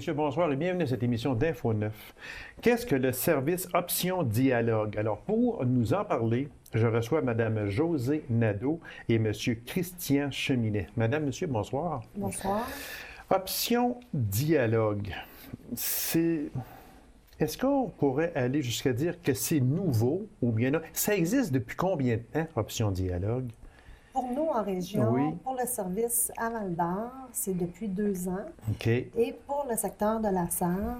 messieurs, bonsoir et bienvenue à cette émission d'Info 9. Qu'est-ce que le service Option Dialogue? Alors, pour nous en parler, je reçois Mme Josée Nadeau et M. Christian Cheminet. Madame, monsieur, bonsoir. Bonsoir. Option Dialogue, c'est... Est-ce qu'on pourrait aller jusqu'à dire que c'est nouveau ou bien non? Ça existe depuis combien de temps, Option Dialogue? Pour nous, en région, Oui. pour le service à Val-d'Or, c'est depuis 2 ans. OK. Et pour le secteur de la Sarre,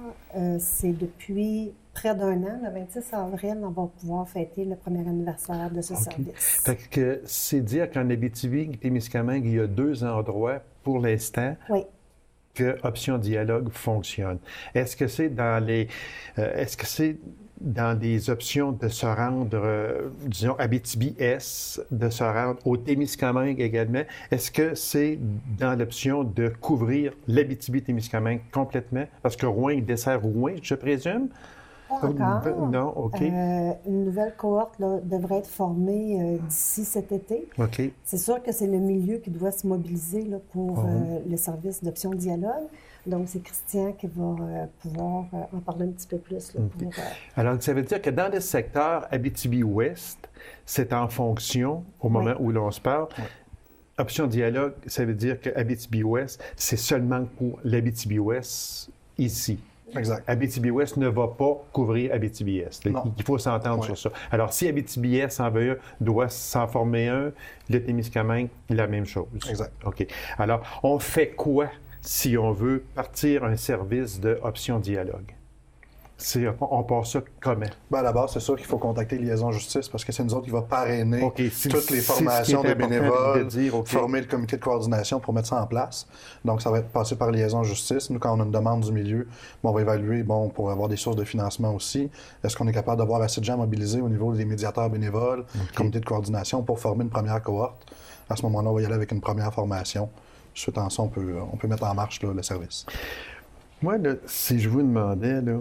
c'est depuis près d'1 an. Le 26 avril, on va pouvoir fêter le premier anniversaire de ce service. Fait que c'est dire qu'en Abitibi-Témiscamingue, il y a 2 endroits pour l'instant Oui. que Option Dialogue fonctionne. Est-ce que c'est dans les options de se rendre, disons, Abitibi-Est, de se rendre au Témiscamingue également? Est-ce que c'est dans l'option de couvrir l'Abitibi-Témiscamingue complètement? Parce que Rouen, il dessert Rouen, je présume? Pas encore. Non, OK. Une nouvelle cohorte là, devrait être formée d'ici cet été. OK. C'est sûr que c'est le milieu qui doit se mobiliser là, pour le service d'Option Dialogue. Donc, c'est Christian qui va pouvoir en parler un petit peu plus. Là, pour, Alors, ça veut dire que dans le secteur Abitibi-Ouest, c'est en fonction, au moment où l'on se parle. Oui. Option Dialogue, ça veut dire que Abitibi-Ouest, c'est seulement pour l'Abitibi-Ouest ici. Exact. Abitibi-Ouest ne va pas couvrir Abitibi-Est. Non. Il faut s'entendre Oui. sur ça. Alors, si Abitibi-Est en veut un, doit s'en former un, le Témiscamingue, la même chose. Exact. OK. Alors, on fait quoi si on veut partir un service de Option Dialogue? On part ça comment? Ben, à la base, c'est sûr qu'il faut contacter Liaison Justice parce que c'est nous autres qui va parrainer OK, toutes les formations de bénévoles, former le comité de coordination pour mettre ça en place. Donc, ça va être passé par Liaison Justice. Nous, quand on a une demande du milieu, on va évaluer, pour avoir des sources de financement aussi. Est-ce qu'on est capable d'avoir assez de gens mobilisés au niveau des médiateurs bénévoles, comité de coordination pour former une première cohorte? À ce moment-là, on va y aller avec une première formation. Suite à ça, on peut mettre en marche là, le service. Moi, là, si je vous demandais, là,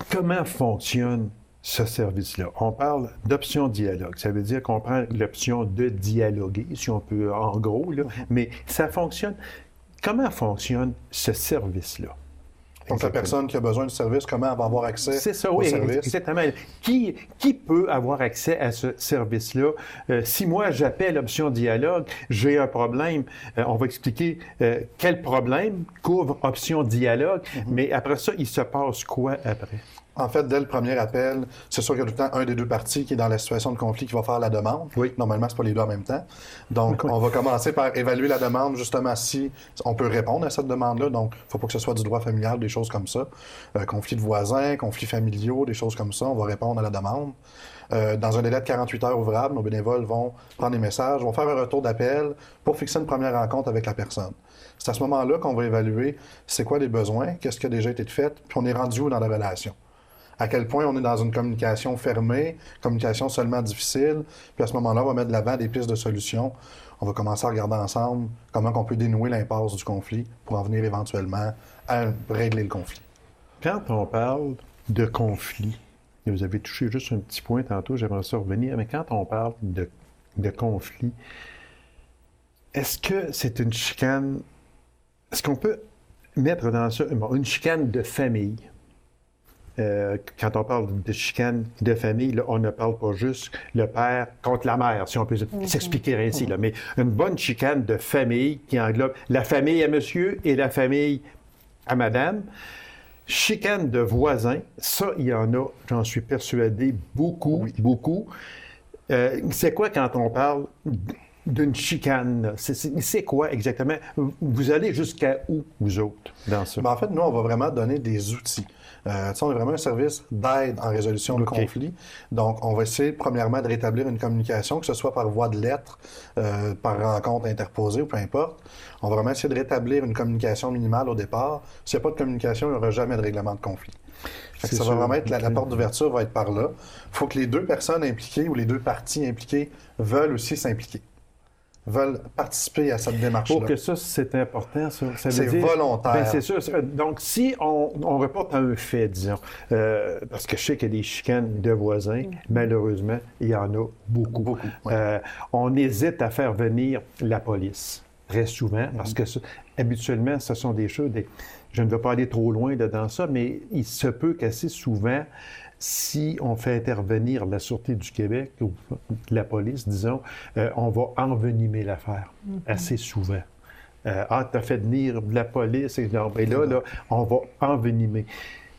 comment fonctionne ce service-là? On parle d'option dialogue. Ça veut dire qu'on prend l'option de dialoguer, si on peut, en gros, là, mais ça fonctionne. Comment fonctionne ce service-là? Donc, la personne qui a besoin du service, comment elle va avoir accès C'est ça, au oui, service? exactement. Qui peut avoir accès à ce service-là? Si moi, j'appelle Option Dialogue, j'ai un problème, on va expliquer quel problème couvre Option Dialogue, mais après ça, il se passe quoi après? En fait, dès le premier appel, c'est sûr qu'il y a tout le temps un des deux parties qui est dans la situation de conflit qui va faire la demande. Oui. Normalement, c'est pas les deux en même temps. Donc, on va commencer par évaluer la demande, justement, si on peut répondre à cette demande-là. Donc, il ne faut pas que ce soit du droit familial, des choses comme ça. Conflits de voisins, conflits familiaux, des choses comme ça. On va répondre à la demande. Dans un délai de 48 heures ouvrables, nos bénévoles vont prendre des messages, vont faire un retour d'appel pour fixer une première rencontre avec la personne. C'est à ce moment-là qu'on va évaluer c'est quoi les besoins, qu'est-ce qui a déjà été fait, puis on est rendu où dans la relation. À quel point on est dans une communication fermée, communication seulement difficile, puis à ce moment-là, on va mettre de l'avant des pistes de solutions. On va commencer à regarder ensemble comment on peut dénouer l'impasse du conflit pour en venir éventuellement à régler le conflit. Quand on parle de conflit, et vous avez touché juste un petit point tantôt, j'aimerais ça revenir, mais quand on parle de conflit, est-ce que c'est une chicane, est-ce qu'on peut mettre dans ça une chicane de famille? Quand on parle de chicane de famille, là, on ne parle pas juste le père contre la mère, si on peut s'expliquer ainsi, là, mais une bonne chicane de famille qui englobe la famille à monsieur et la famille à madame. Chicane de voisins, ça, il y en a, j'en suis persuadé, beaucoup, beaucoup. C'est quoi quand on parle d'une chicane? C'est quoi exactement? Vous allez jusqu'à où, vous autres, dans ça? Ben, en fait, nous, on va vraiment donner des outils. On est vraiment un service d'aide en résolution de conflits. Donc, on va essayer, premièrement, de rétablir une communication, que ce soit par voie de lettres, par rencontre interposée ou peu importe. On va vraiment essayer de rétablir une communication minimale au départ. S'il n'y a pas de communication, il n'y aura jamais de règlement de conflit. Ça va vraiment être la porte d'ouverture va être par là. Il faut que les deux personnes impliquées ou les deux parties impliquées veulent aussi s'impliquer, veulent participer à cette démarche-là. Pour que ça, c'est important, ça. C'est volontaire. Ben, c'est sûr. Donc, si on reporte à un fait, disons, parce que je sais qu'il y a des chicanes de voisins, malheureusement, il y en a beaucoup. Oui. On hésite à faire venir la police, très souvent, parce que habituellement, ce sont des choses, je ne vais pas aller trop loin dans ça, mais il se peut qu'assez souvent, si on fait intervenir la Sûreté du Québec ou la police, disons, on va envenimer l'affaire assez souvent. Ah, tu as fait venir la police, et là, on va envenimer.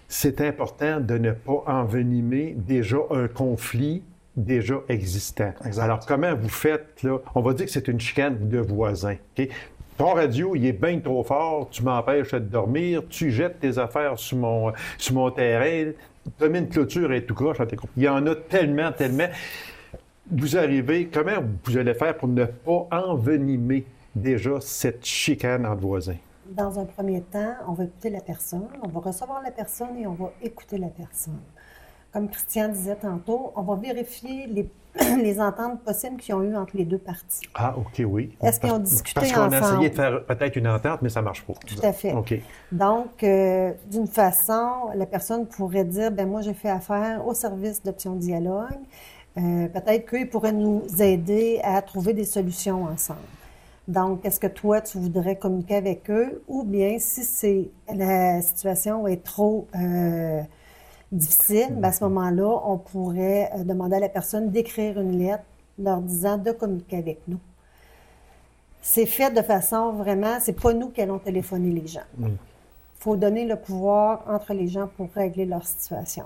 C'est important de ne pas envenimer déjà un conflit déjà existant. Exact. Alors, comment vous faites, là? On va dire que c'est une chicane de voisins. OK? Ton radio, il est bien trop fort, tu m'empêches de dormir, tu jettes tes affaires sur mon terrain, tu mets une clôture et tout croche. Il y en a tellement. Vous arrivez, comment vous allez faire pour ne pas envenimer déjà cette chicane entre voisins? Dans un premier temps, on va écouter la personne, on va recevoir la personne et on va écouter la personne. Comme Christian disait tantôt, on va vérifier les ententes possibles qu'ils ont eues entre les deux parties. Ah, OK, oui. Est-ce qu'ils ont discuté ensemble? Parce qu'on a essayé de faire peut-être une entente, mais ça ne marche pas. Tout à fait. OK. Donc, d'une façon, la personne pourrait dire, ben moi, j'ai fait affaire au service d'Option Dialogue. Peut-être qu'ils pourraient nous aider à trouver des solutions ensemble. Donc, est-ce que toi, tu voudrais communiquer avec eux? Ou bien, si la situation est trop difficile, bien, à ce moment-là, on pourrait demander à la personne d'écrire une lettre leur disant de communiquer avec nous. C'est fait de façon vraiment, c'est pas nous qui allons téléphoner les gens. Il faut donner le pouvoir entre les gens pour régler leur situation.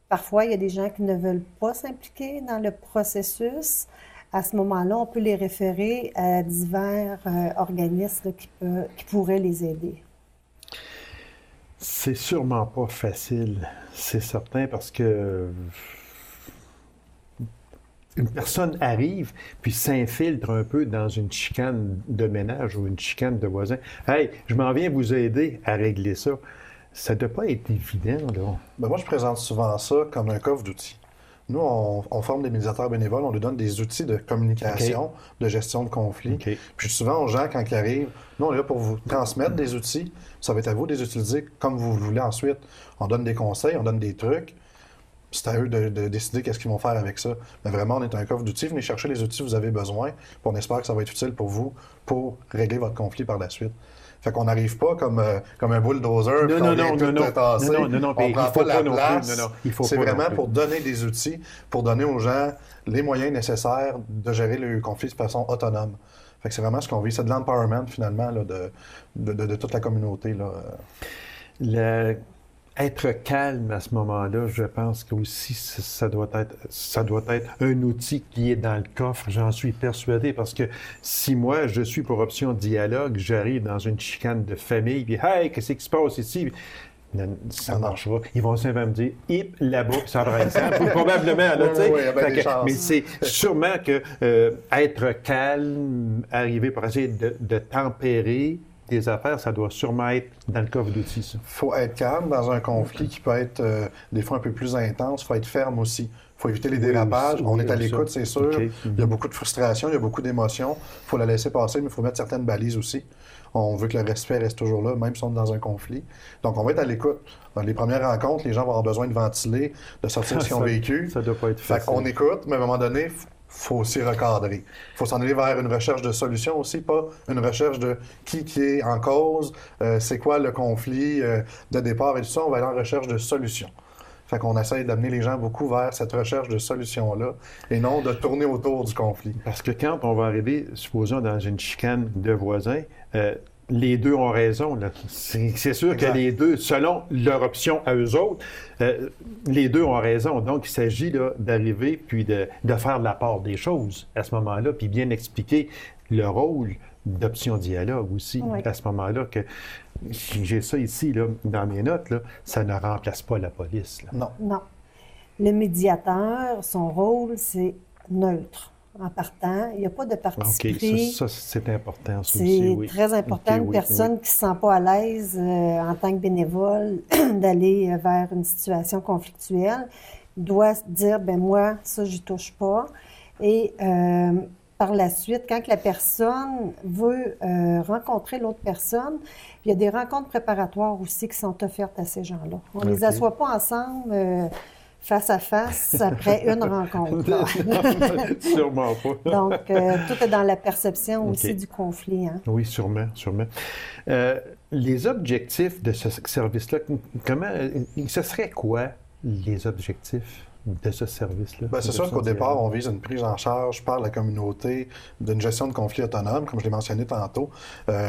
Parfois, il y a des gens qui ne veulent pas s'impliquer dans le processus. À ce moment-là, on peut les référer à divers organismes qui pourraient les aider. C'est sûrement pas facile, c'est certain, parce que une personne arrive puis s'infiltre un peu dans une chicane de ménage ou une chicane de voisin. « Hey, je m'en viens vous aider à régler ça. » Ça ne doit pas être évident, là. Ben moi, je présente souvent ça comme un coffre d'outils. Nous, on forme des médiateurs bénévoles, on leur donne des outils de communication, de gestion de conflits. Puis souvent, aux gens, quand ils arrivent, nous, on est là pour vous transmettre des outils. Ça va être à vous de les utiliser comme vous le voulez ensuite. On donne des conseils, on donne des trucs. C'est à eux de décider qu'est-ce qu'ils vont faire avec ça. Mais vraiment, on est un coffre d'outils. Venez chercher les outils que vous avez besoin. Puis on espère que ça va être utile pour vous pour régler votre conflit par la suite. Fait qu'on n'arrive pas comme un bulldozer. Non, on prend pas la place. C'est vraiment pour donner des outils, pour donner aux gens les moyens nécessaires de gérer le conflit de façon autonome. Fait que c'est vraiment ce qu'on vit. C'est de l'empowerment, finalement, là, de toute la communauté. Là. Être calme à ce moment-là, je pense que aussi ça doit être un outil qui est dans le coffre, j'en suis persuadé, parce que si moi, je suis pour Option Dialogue, j'arrive dans une chicane de famille, puis « Hey, qu'est-ce qui se passe ici? » Ça ne marchera. Ils vont simplement me dire « Hip, là-bas, puis ça va être probablement, là, tu sais. Mais c'est sûrement que être calme, arriver pour essayer de tempérer des affaires, ça doit sûrement être dans le coffre d'outils, ça. Il faut être calme dans un conflit qui peut être des fois un peu plus intense. Il faut être ferme aussi. Il faut éviter les dérapages. On est à l'écoute, c'est sûr. Okay. Il y a beaucoup de frustration, il y a beaucoup d'émotions. Il faut la laisser passer, mais il faut mettre certaines balises aussi. On veut que le respect reste toujours là, même si on est dans un conflit. Donc, on va être à l'écoute. Dans les premières rencontres, les gens vont avoir besoin de ventiler, de sortir ce qu'ils ont vécu. Ça doit pas être facile. On écoute, mais à un moment donné, faut aussi recadrer. Il faut s'en aller vers une recherche de solution aussi, pas une recherche de qui est en cause, c'est quoi le conflit de départ et tout ça. On va aller en recherche de solution. Fait qu'on essaye d'amener les gens beaucoup vers cette recherche de solution-là et non de tourner autour du conflit. Parce que quand on va arriver, supposons, dans une chicane de voisins, les deux ont raison. Là. C'est sûr que les deux, selon leur option à eux autres, les deux ont raison. Donc, il s'agit là, d'arriver puis de faire la part des choses à ce moment-là, puis bien expliquer le rôle d'Option Dialogue aussi, à ce moment-là, que j'ai ça ici, là, dans mes notes, là, ça ne remplace pas la police. Là. Non. Le médiateur, son rôle, c'est neutre. En partant, il n'y a pas de parti pris. Ça c'est important, ça aussi, oui. C'est très important. Une personne qui ne se sent pas à l'aise en tant que bénévole d'aller vers une situation conflictuelle doit dire, ben moi, ça, j'y touche pas. Et par la suite, quand la personne veut rencontrer l'autre personne, il y a des rencontres préparatoires aussi qui sont offertes à ces gens-là. On ne les assoit pas ensemble face à face après une rencontre. Sûrement pas. Donc, tout est dans la perception aussi du conflit. Hein? Oui, sûrement, sûrement. Les objectifs de ce service-là, ce serait quoi les objectifs de ce service-là? Bien, c'est sûr qu'au départ, on vise une prise en charge par la communauté d'une gestion de conflits autonome, comme je l'ai mentionné tantôt.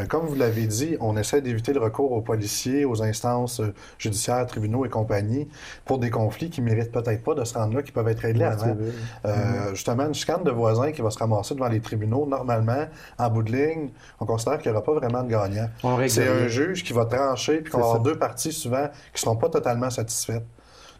Comme vous l'avez dit, on essaie d'éviter le recours aux policiers, aux instances judiciaires, tribunaux et compagnie pour des conflits qui ne méritent peut-être pas de se rendre là, qui peuvent être réglés avant. Justement, une chicane de voisins qui va se ramasser devant les tribunaux, normalement, en bout de ligne, on considère qu'il n'y aura pas vraiment de gagnant. C'est un juge qui va trancher, puis qu'on va avoir deux parties souvent qui ne seront pas totalement satisfaites.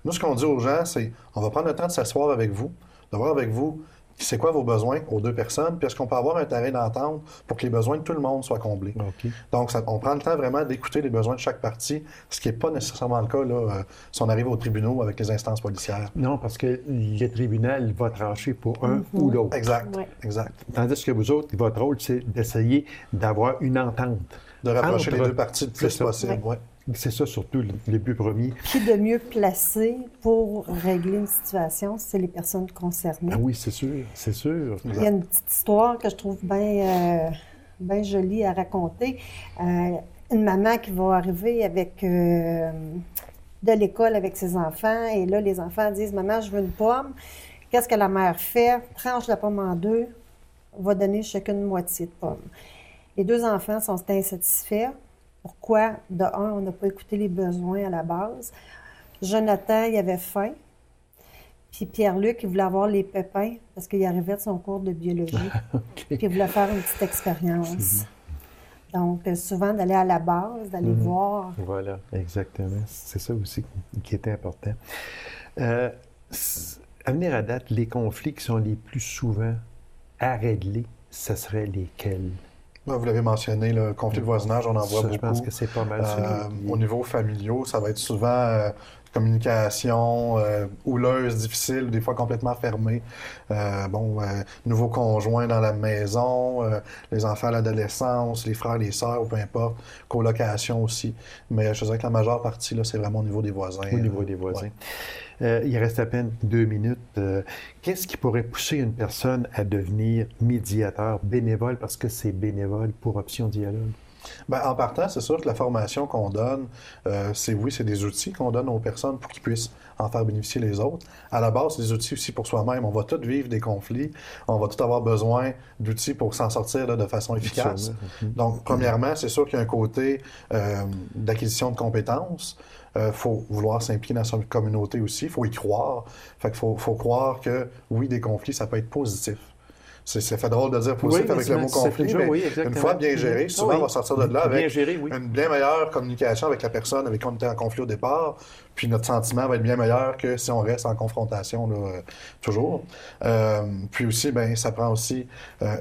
Nous, ce qu'on dit aux gens, c'est on va prendre le temps de s'asseoir avec vous, de voir avec vous c'est quoi vos besoins aux deux personnes, puis est-ce qu'on peut avoir un terrain d'entente pour que les besoins de tout le monde soient comblés. Okay. Donc, on prend le temps vraiment d'écouter les besoins de chaque partie, ce qui n'est pas nécessairement le cas là, si on arrive aux tribunaux avec les instances policières. Non, parce que le tribunal va trancher pour un ou l'autre. Exact, exact. Tandis que vous autres, votre rôle, c'est d'essayer d'avoir une entente. De rapprocher les deux parties le plus possible, oui. C'est ça surtout le but premier. Qui de mieux placé pour régler une situation, c'est les personnes concernées. Ah oui, c'est sûr, c'est sûr. Il y a une petite histoire que je trouve bien jolie à raconter. Une maman qui va arriver avec de l'école avec ses enfants, et là, les enfants disent « Maman, je veux une pomme. » Qu'est-ce que la mère fait? Tranche la pomme en deux, va donner chacune une moitié de pomme. Les deux enfants sont insatisfaits. Pourquoi? De un, on n'a pas écouté les besoins à la base. Jonathan, il avait faim. Puis Pierre-Luc, il voulait avoir les pépins parce qu'il arrivait de son cours de biologie. Puis il voulait faire une petite expérience. Donc, souvent, d'aller à la base, d'aller voir. Voilà, exactement. C'est ça aussi qui était important. À venir à date, les conflits qui sont les plus souvent à régler, ce seraient lesquels? Vous l'avez mentionné, le conflit de voisinage, on en voit beaucoup. Je pense que c'est pas mal. Au niveau familial, ça va être souvent communication houleuse, difficile, des fois complètement fermée. Nouveau conjoint dans la maison, les enfants à l'adolescence, les frères, les sœurs, ou peu importe, colocation aussi. Mais je dirais que la majeure partie, là, c'est vraiment au niveau des voisins. Au niveau des voisins. Il reste à peine 2 minutes. Qu'est-ce qui pourrait pousser une personne à devenir médiateur bénévole, parce que c'est bénévole pour Option Dialogue? Bien, en partant, c'est sûr que la formation qu'on donne, c'est des outils qu'on donne aux personnes pour qu'ils puissent en faire bénéficier les autres. À la base, c'est des outils aussi pour soi-même. On va tous vivre des conflits. On va tous avoir besoin d'outils pour s'en sortir là, de façon efficace. Donc, premièrement, c'est sûr qu'il y a un côté d'acquisition de compétences. Faut vouloir s'impliquer dans sa communauté aussi. Il faut y croire. Fait qu'il faut croire que, oui, des conflits, ça peut être positif. C'est fait drôle de dire positif avec le mot conflit, mais une fois bien géré, souvent on va sortir de là avec une bien meilleure communication avec la personne avec qui on était en conflit au départ, puis notre sentiment va être bien meilleur que si on reste en confrontation là, toujours. Puis aussi, ça prend aussi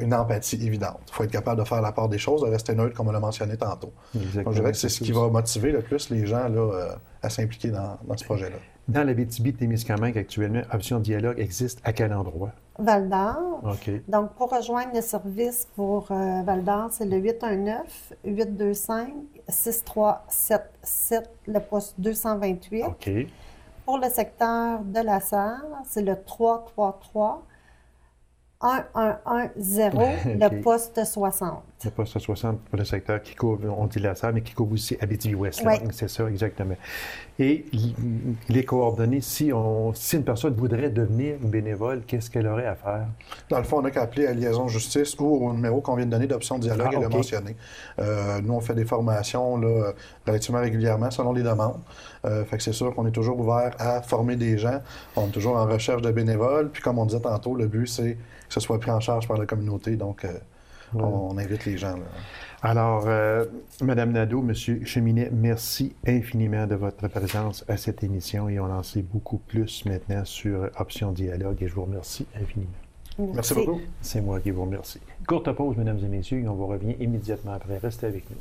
une empathie évidente. Il faut être capable de faire la part des choses, de rester neutre, comme on l'a mentionné tantôt. Donc, je dirais que c'est ce qui va motiver le plus les gens là, à s'impliquer dans ce projet-là. Dans l'Abitibi-Témiscamingue, actuellement, Option Dialogue existe à quel endroit? Val-d'Or. OK. Donc, pour rejoindre le service pour Val-d'Or, c'est le 819-825-6377, le poste 228. OK. Pour le secteur de la Sarre, c'est le 333-1110, le poste 60. Le poste 60 pour le secteur qui couvre, on dit la Sarre, mais qui couvre aussi Abitibi-Ouest. Oui. C'est ça, exactement. Et les coordonnées, si une personne voudrait devenir bénévole, qu'est-ce qu'elle aurait à faire? Dans le fond, on n'a qu'à appeler à Liaison Justice ou au numéro qu'on vient de donner d'Option Dialogue et le mentionner. Nous, on fait des formations là, relativement régulièrement selon les demandes. Fait que c'est sûr qu'on est toujours ouvert à former des gens. On est toujours en recherche de bénévoles. Puis comme on disait tantôt, le but, c'est que ce soit pris en charge par la communauté. Donc, on invite les gens. Là. Alors, Mme Nadeau, M. Cheminet, merci infiniment de votre présence à cette émission et on en sait beaucoup plus maintenant sur Option Dialogue et je vous remercie infiniment. Merci beaucoup. C'est moi qui vous remercie. Courte pause, mesdames et messieurs, et on vous revient immédiatement après. Restez avec nous.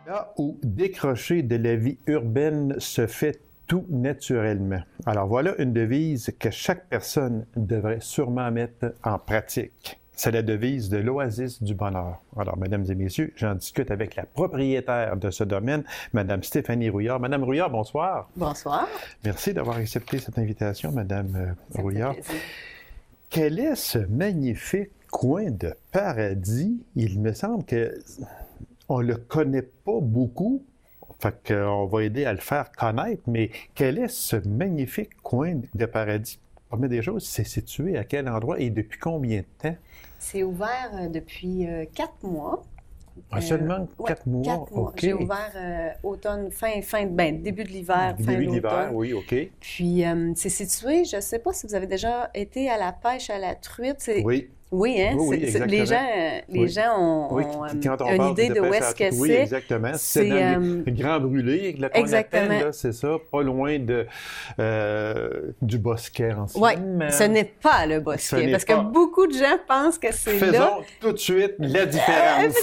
Là où décrocher de la vie urbaine se fait tout naturellement. Alors voilà une devise que chaque personne devrait sûrement mettre en pratique. C'est la devise de l'Oasis du Bonheur. Alors, mesdames et messieurs, j'en discute avec la propriétaire de ce domaine, Madame Stéphanie Rouillard. Madame Rouillard, bonsoir. Bonsoir. Merci d'avoir accepté cette invitation, Madame Rouillard. Ça me fait plaisir. Quel est ce magnifique coin de paradis? Il me semble qu'on ne le connaît pas beaucoup. Fait qu'on va aider à le faire connaître, mais quel est ce magnifique coin de paradis? Première des choses, c'est situé à quel endroit et depuis combien de temps? C'est ouvert depuis 4 mois. Seulement 4 mois? 4 mois. OK. J'ai ouvert automne, début de l'hiver, fin Début de de l'hiver, l'automne. oui, OK. Puis c'est situé, je ne sais pas si vous avez déjà été à la pêche à la truite. Oui. Oui, hein? Oui, Les exactement. gens ont, Oui, ont, quand on une parle idée de où pêche à est-ce que la truite, oui, c'est. exactement. C'est dans le Grand Brûlé, là, qu'on Exactement. appelle, là, c'est ça, pas loin du Bosquet Oui, anciennement. ce n'est pas le Ce Bosquet, n'est parce pas. que beaucoup de gens pensent que c'est là. Faisons tout de suite la différence.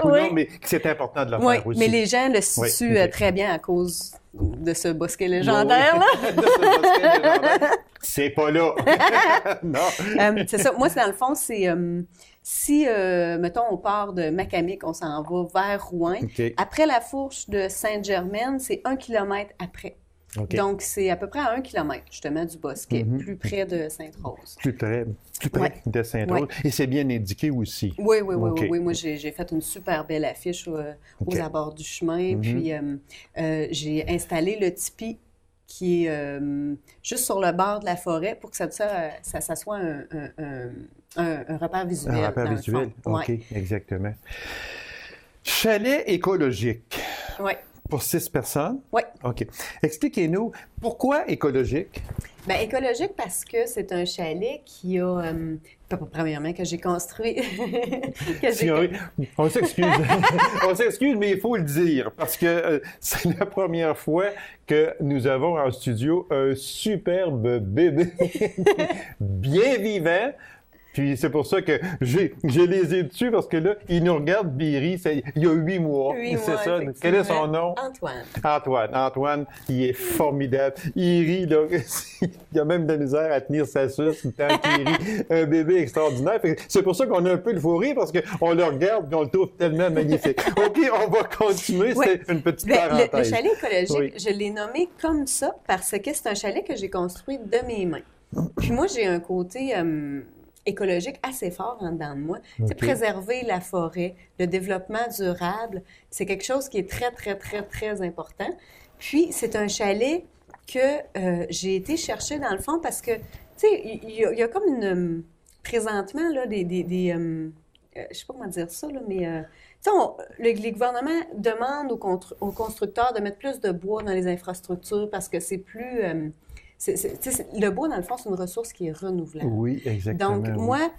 oui. Non, mais c'est important de le Oui, faire aussi. mais les gens le situent ok. très bien à cause de ce Bosquet légendaire, là. De ce Bosquet légendaire. C'est pas là. Non. C'est ça. Moi, dans le fond, c'est si, mettons, on part de Macamic, on s'en va vers Rouen. OK. Après la fourche de Sainte-Germaine, c'est 1 kilomètre après. OK. Donc, c'est à peu près à 1 kilomètre, justement, du Bosquet, Mhm. plus près de Sainte-Rose. Plus près Ouais. de Sainte-Rose. Ouais. Et c'est bien indiqué aussi. Oui. OK. Moi, j'ai fait une super belle affiche aux OK. abords du chemin. Mhm. Puis, j'ai installé le tipi qui est juste sur le bord de la forêt pour que ça soit un repère visuel. Un repère dans le visuel. fond. OK, Ouais. exactement. Chalet écologique. Ouais. Pour 6 personnes? Oui. OK. Expliquez-nous, pourquoi écologique? Bien, écologique parce que c'est un chalet qui a, premièrement, que j'ai construit. On s'excuse. On s'excuse, mais il faut le dire, parce que c'est la première fois que nous avons en studio un superbe bébé bien vivant. Puis c'est pour ça que j'ai les yeux dessus, parce que là, il nous regarde, puis il rit. Il y a 8 mois. 8 c'est mois, ça. effectivement. Quel est son nom? Antoine. Antoine, il est formidable. Il rit, là. Il a même de la misère à tenir sa suce tant qu'il rit. Un bébé extraordinaire. Fait que c'est pour ça qu'on a un peu le fou rire, parce qu'on le regarde et on le trouve tellement magnifique. OK, on va continuer. Oui. C'est une petite Bien, parenthèse. le chalet écologique, Oui. je l'ai nommé comme ça parce que c'est un chalet que j'ai construit de mes mains. Puis moi, j'ai un côté écologique assez fort en dedans de moi. C'est OK. préserver la forêt, le développement durable. C'est quelque chose qui est très, très, très, très important. Puis, c'est un chalet que j'ai été chercher dans le fond parce que, tu sais, il y a comme une... présentement, là, je sais pas comment dire ça, là, mais... tu sais, les gouvernements demandent aux constructeurs de mettre plus de bois dans les infrastructures parce que c'est plus... le bois, dans le fond, c'est une ressource qui est renouvelable. Oui, exactement. Donc, oui. moi,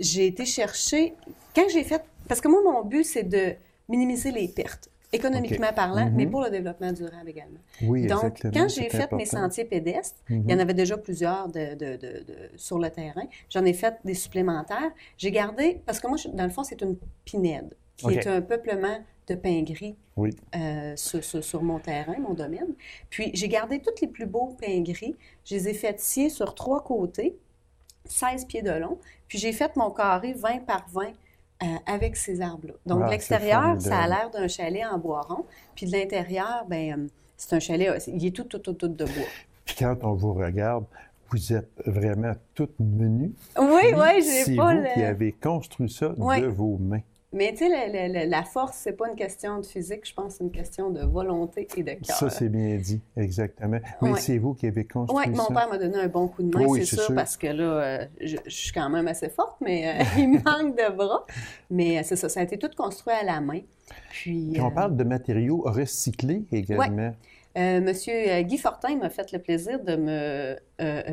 j'ai été chercher... Quand j'ai fait... Parce que moi, mon but, c'est de minimiser les pertes, économiquement OK. parlant, Mhm. mais pour le développement durable également. Oui, Donc, exactement. quand c'est j'ai fait mes important. sentiers pédestres, Mhm. il y en avait déjà plusieurs sur le terrain. J'en ai fait des supplémentaires. J'ai gardé... Parce que moi, dans le fond, c'est une pinède, qui OK. est un peuplement de pins gris Oui. sur mon terrain, mon domaine. Puis, j'ai gardé tous les plus beaux pins gris. Je les ai fait scier sur 3 côtés, 16 pieds de long. Puis, j'ai fait mon carré 20 par 20 avec ces arbres-là. Donc, Ah, de l'extérieur, c'est ça a formidable. l'air d'un chalet en bois rond. Puis, de l'intérieur, ben c'est un chalet, il est tout de bois. Puis quand on vous regarde, vous êtes vraiment toute menue. Oui, Puis, j'ai c'est pas vous le... qui avez construit ça Oui. de vos mains. Mais tu sais, la force, c'est pas une question de physique, je pense que c'est une question de volonté et de cœur. Ça, c'est bien dit, exactement. Mais Ouais. c'est vous qui avez construit Oui, ça. mon père m'a donné un bon coup de main, Oui, c'est c'est sûr, sûr. parce que là, je suis quand même assez forte, mais il me manque de bras. Mais c'est ça, ça a été tout construit à la main. Puis Puis on parle de matériaux recyclés également. Monsieur Guy Fortin m'a fait le plaisir de me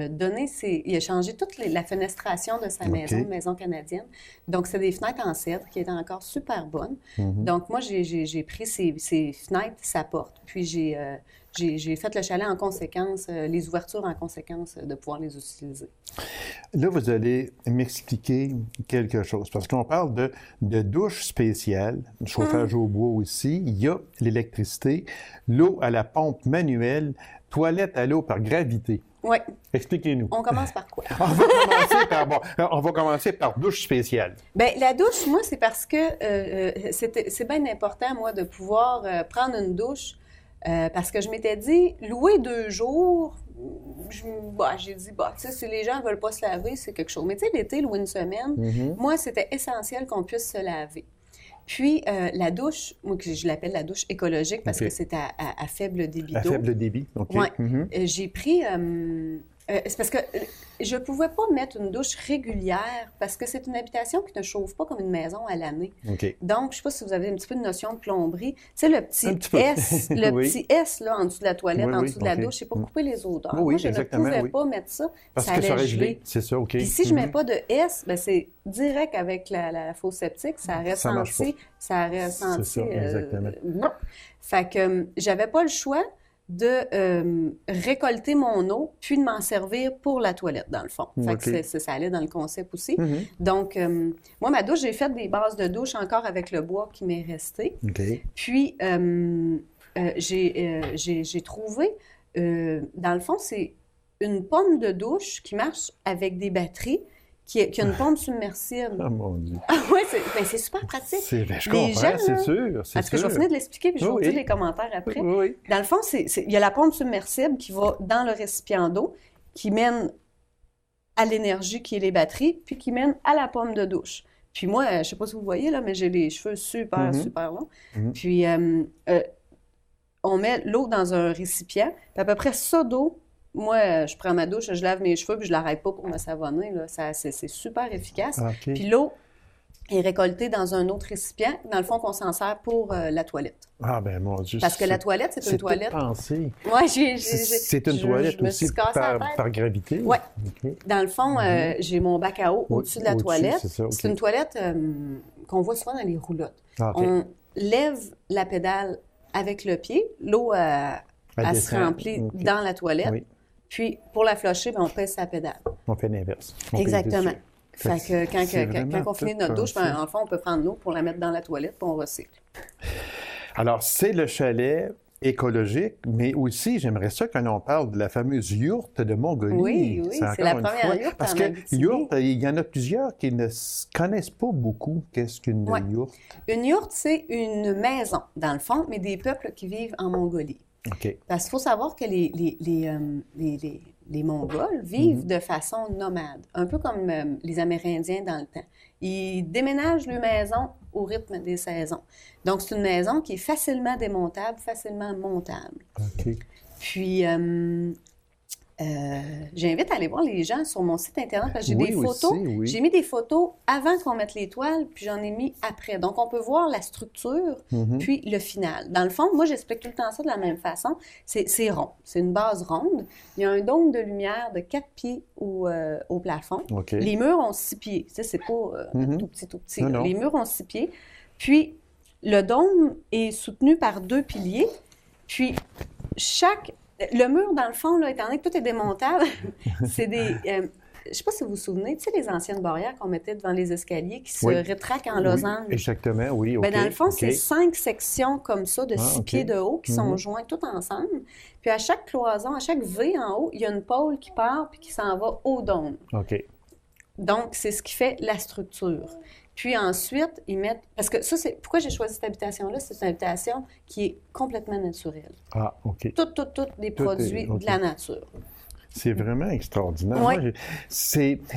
donner il a changé toute la fenestration de sa OK. maison canadienne. Donc, c'est des fenêtres en cèdre qui étaient encore super bonnes. Mhm. Donc, moi, j'ai pris ces fenêtres, sa porte, puis j'ai fait le chalet en conséquence, les ouvertures en conséquence de pouvoir les utiliser. Là, vous allez m'expliquer quelque chose, parce qu'on parle de douche spéciale, chauffage au bois aussi, il y a l'électricité, l'eau à la pompe manuelle, Toilette à l'eau par gravité. Oui. Expliquez-nous. On commence par quoi? On va commencer par douche spéciale. Bien, la douche, moi, c'est parce que c'est bien important, moi, de pouvoir prendre une douche parce que je m'étais dit, louer 2 jours, j'ai dit, tu sais, si les gens ne veulent pas se laver, c'est quelque chose. Mais tu sais, l'été, louer une semaine, moi, c'était essentiel qu'on puisse se laver. Puis, la douche, moi, je l'appelle la douche écologique parce que c'est à faible débit d'eau. À faible débit, OK. Oui. J'ai pris... c'est parce que je ne pouvais pas mettre une douche régulière parce que c'est une habitation qui ne chauffe pas comme une maison à l'année. OK. Donc, je ne sais pas si vous avez un petit peu de notion de plomberie. Tu sais, le petit S, Oui. petit S là, en dessous de la toilette, en dessous de la douche, c'est pour couper les odeurs. Moi, je ne pouvais pas mettre ça. Parce ça que ça allait aurait geler. gelé. C'est ça, OK. Puis si je ne mets pas de S, ben c'est direct avec la fosse septique, ça aurait Ça marche senti... Ça aurait senti... C'est ça, exactement. Non. Fait que j'avais pas le choix de récolter mon eau, puis de m'en servir pour la toilette, dans le fond. Fait que ça allait dans le concept aussi. Donc, moi, ma douche, j'ai fait des bases de douche encore avec le bois qui m'est resté. Puis, j'ai trouvé, dans le fond, c'est une pompe de douche qui marche avec des batteries, qui a une pompe submersible. Oh mon Dieu. Ah oui, c'est super pratique. Je comprends, c'est sûr. Parce que je vais finir de l'expliquer, puis je vais vous dire les commentaires après. Oui. Dans le fond, il y a la pompe submersible qui va dans le récipient d'eau, qui mène à l'énergie qui est les batteries, puis qui mène à la pompe de douche. Puis moi, je ne sais pas si vous voyez, là, mais j'ai les cheveux super longs. Puis on met l'eau dans un récipient, puis à peu près ça d'eau. Moi, je prends ma douche, je lave mes cheveux, puis je ne l'arrête pas pour me savonner. Là. C'est super efficace. Puis l'eau est récoltée dans un autre récipient, dans le fond, qu'on s'en sert pour la toilette. Ah ben mon Dieu. Parce que la toilette, c'est une toilette... C'est pensé. Oui, c'est une toilette aussi par gravité? Oui. Dans le fond, j'ai mon bac à eau au-dessus de la toilette. C'est une toilette qu'on voit souvent dans les roulottes. On lève la pédale avec le pied, l'eau, elle se remplit dans la toilette. Puis, pour la flusher, on pèse sa pédale. On fait l'inverse. Exactement. Fait que quand on finit notre douche, en fond, on peut prendre l'eau pour la mettre dans la toilette, puis on recycle. Alors, c'est le chalet écologique, mais aussi, j'aimerais ça quand on parle de la fameuse yourte de Mongolie. Oui, c'est la première yourte parce que yourte, il y en a plusieurs qui ne connaissent pas beaucoup qu'est-ce qu'une yourte. Une yourte, c'est une maison, dans le fond, mais des peuples qui vivent en Mongolie. Parce qu'il faut savoir que les Mongols vivent de façon nomade, un peu comme les Amérindiens dans le temps. Ils déménagent leur maison au rythme des saisons. Donc, c'est une maison qui est facilement démontable, facilement montable. Puis, j'invite à aller voir les gens sur mon site Internet parce que j'ai des photos. J'ai mis des photos avant qu'on mette les toiles, puis j'en ai mis après. Donc, on peut voir la structure, puis le final. Dans le fond, moi, j'explique tout le temps ça de la même façon. C'est rond. C'est une base ronde. Il y a un dôme de lumière de 4 pieds au plafond. Les murs ont 6 pieds. Tu sais, c'est pas tout petit. Non. Les murs ont 6 pieds. Puis, le dôme est soutenu par 2 piliers. Puis, le mur, dans le fond, là, étant donné que tout est démontable, c'est des... je ne sais pas si vous vous souvenez, tu sais, les anciennes barrières qu'on mettait devant les escaliers qui se rétractent en losange. Exactement, oui. Dans le fond, c'est 5 sections comme ça, de 6 pieds de haut, qui sont jointes toutes ensemble. Puis à chaque cloison, à chaque V en haut, il y a une pôle qui part puis qui s'en va au dôme. Donc, c'est ce qui fait la structure. Puis ensuite, ils mettent... Parce que ça, c'est... Pourquoi j'ai choisi cette habitation-là? C'est une habitation qui est complètement naturelle. Toutes des produits de la nature. C'est vraiment extraordinaire. Moi, il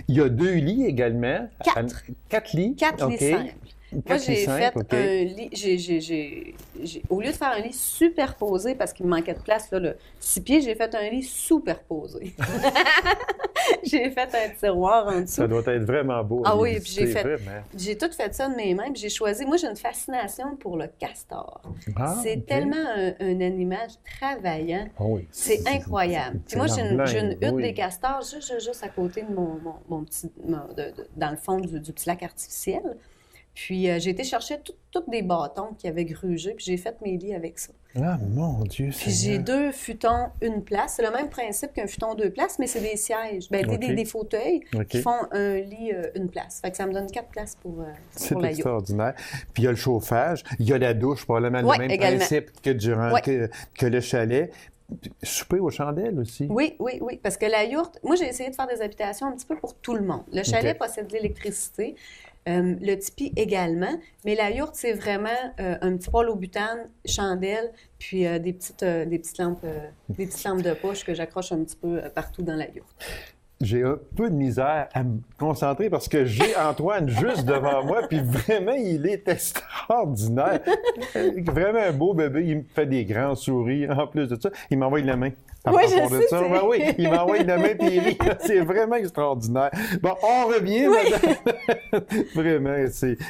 y a 2 lits également. 4 lits. 4 lits simples. Moi, j'ai fait un lit... au lieu de faire un lit superposé, parce qu'il me manquait de place, là, le 6 pieds, j'ai fait un lit superposé. J'ai fait un tiroir en dessous. Ça doit être vraiment beau. Ah oui, puis j'ai tout fait ça de mes mains, puis j'ai choisi... Moi, j'ai une fascination pour le castor. C'est tellement un animal travaillant. C'est incroyable. Puis moi, j'ai une hutte des castors juste à côté de mon petit... dans le fond du petit lac artificiel. Puis, j'ai été chercher tous des bâtons qui avaient grugé, puis j'ai fait mes lits avec ça. Ah, mon Dieu! Puis, j'ai 2 futons, 1 place. C'est le même principe qu'un futon 2 places, mais c'est des sièges. Des fauteuils qui font un lit 1 place. Fait que ça me donne 4 places pour la C'est extraordinaire. Puis, il y a le chauffage, il y a la douche, probablement le même principe que le chalet. souper aux chandelles aussi. Oui, parce que la yourte, moi j'ai essayé de faire des habitations un petit peu pour tout le monde. Le chalet possède de l'électricité, le tipi également, mais la yourte, c'est vraiment un petit poêle au butane, chandelle, puis des petites lampes de poche que j'accroche un petit peu partout dans la yourte. J'ai un peu de misère à me concentrer parce que j'ai Antoine juste devant moi, puis vraiment, il est extraordinaire. Vraiment un beau bébé. Il me fait des grands sourires. En plus de ça, il m'envoie la main. Oui, je sais. Ben oui, il m'envoie la main, puis il rit. C'est vraiment extraordinaire. Bon, on revient, madame. Vraiment,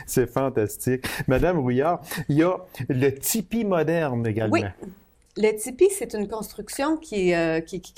c'est fantastique. Madame Rouillard, il y a le tipi moderne également. Oui. Le tipi, c'est une construction qui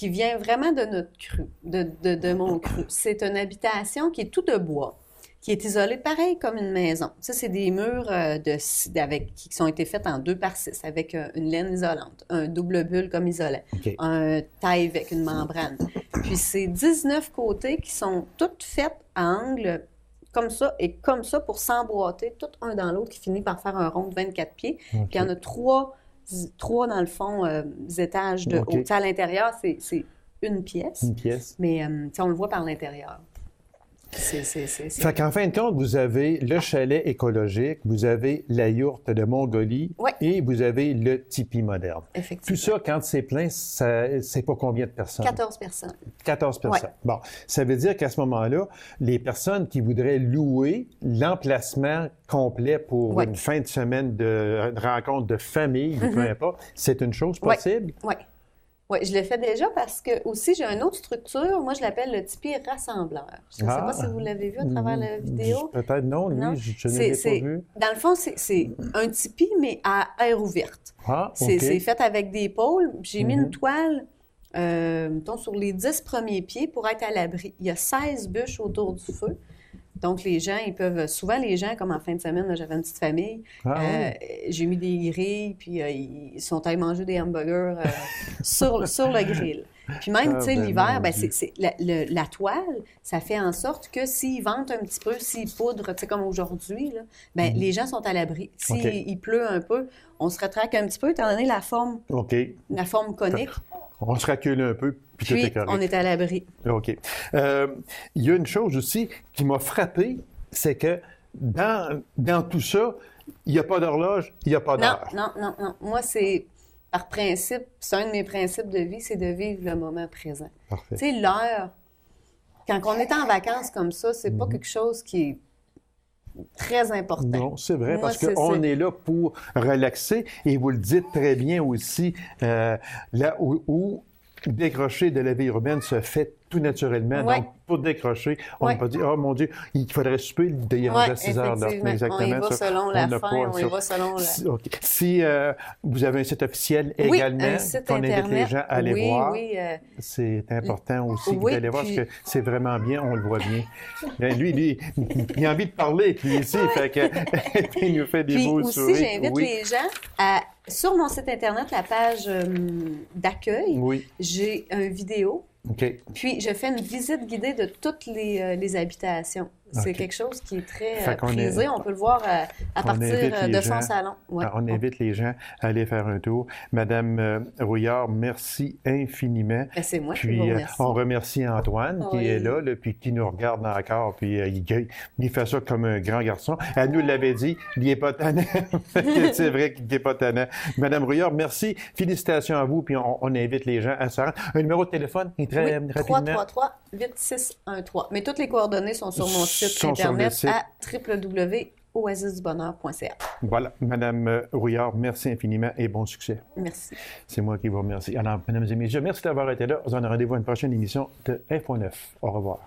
vient vraiment de notre cru, de mon cru. C'est une habitation qui est tout de bois, qui est isolée pareil comme une maison. Ça, c'est des murs qui ont été faits en 2x6 avec une laine isolante, un double bulle comme isolant, un taille avec une membrane. Puis c'est 19 côtés qui sont toutes faites à angle comme ça et comme ça pour s'emboîter, tout un dans l'autre qui finit par faire un rond de 24 pieds. Puis il y en a trois, dans le fond, étages de haut. À l'intérieur, c'est une pièce. Une pièce. Mais on le voit par l'intérieur. Fait qu'en fin de compte, vous avez le chalet écologique, vous avez la yourte de Mongolie et vous avez le tipi moderne. Effectivement. Tout ça, quand c'est plein, c'est pas combien de personnes? 14 personnes. 14 personnes. Ouais. Bon, ça veut dire qu'à ce moment-là, les personnes qui voudraient louer l'emplacement complet pour une fin de semaine de rencontre de famille, peu importe, c'est une chose possible? Oui. Oui, je le fais déjà parce que aussi j'ai une autre structure. Moi, je l'appelle le tipi rassembleur. Je ne sais pas si vous l'avez vu à travers la vidéo. Peut-être non, lui, je ne l'ai pas vu. Dans le fond, c'est un tipi, mais à air ouverte. C'est fait avec des pôles. J'ai mis une toile sur les 10 premiers pieds pour être à l'abri. Il y a 16 bûches autour du feu. Donc, les gens, souvent, comme en fin de semaine, là, j'avais une petite famille, j'ai mis des grilles, puis ils sont allés manger des hamburgers sur le grill. Puis même, tu sais, l'hiver, la toile, ça fait en sorte que s'ils ventent un petit peu, s'ils poudrent, tu sais, comme aujourd'hui, là, les gens sont à l'abri. S'il pleut un peu, on se rétracte un petit peu, étant donné la forme conique. On se recule un peu, puis tout est correct. On est à l'abri. OK. Il y a une chose aussi qui m'a frappé, c'est que dans tout ça, il n'y a pas d'horloge, il n'y a pas d'heure. Non. Moi, c'est par principe, c'est un de mes principes de vie, c'est de vivre le moment présent. Parfait. Tu sais, l'heure, quand on est en vacances comme ça, c'est pas quelque chose qui est très important. Non, c'est vrai, parce qu'on est là pour relaxer et vous le dites très bien aussi, là où décrocher de la vie urbaine se fait tout naturellement. Donc, pour décrocher, on n'a pas dit « Oh mon Dieu, il faudrait souper de y rendre à 6 heures d'heure. » Exactement. On y va selon la faim, on y va selon la... Si vous avez un site officiel également, un site qu'on invite les gens à aller voir, c'est important aussi d'aller voir, parce que c'est vraiment bien, on le voit bien. Lui, il a envie de parler, puis ici, fait que, il nous fait des beaux sourires. Puis aussi, j'invite les gens à... Sur mon site Internet, la page d'accueil, j'ai une vidéo. Puis, je fais une visite guidée de toutes les habitations. C'est quelque chose qui est très prisé. On peut le voir à partir de son salon. On invite les gens à aller faire un tour. Madame Rouillard, merci infiniment. C'est moi qui vous remercie. On remercie Antoine qui est là, puis qui nous regarde encore, puis il fait ça comme un grand garçon. Elle nous l'avait dit, il n'est pas tannant. C'est vrai qu'il n'est pas tannant. Madame Rouillard, merci. Félicitations à vous, puis on invite les gens à se rendre. Un numéro de téléphone, très rapidement. 333-8613. Mais toutes les coordonnées sont sur mon site Internet à www.oasisdubonheur.ca. Voilà. Madame Rouillard, merci infiniment et bon succès. Merci. C'est moi qui vous remercie. Alors, mesdames et messieurs, merci d'avoir été là. On a rendez-vous à une prochaine émission de Info 9. Au revoir.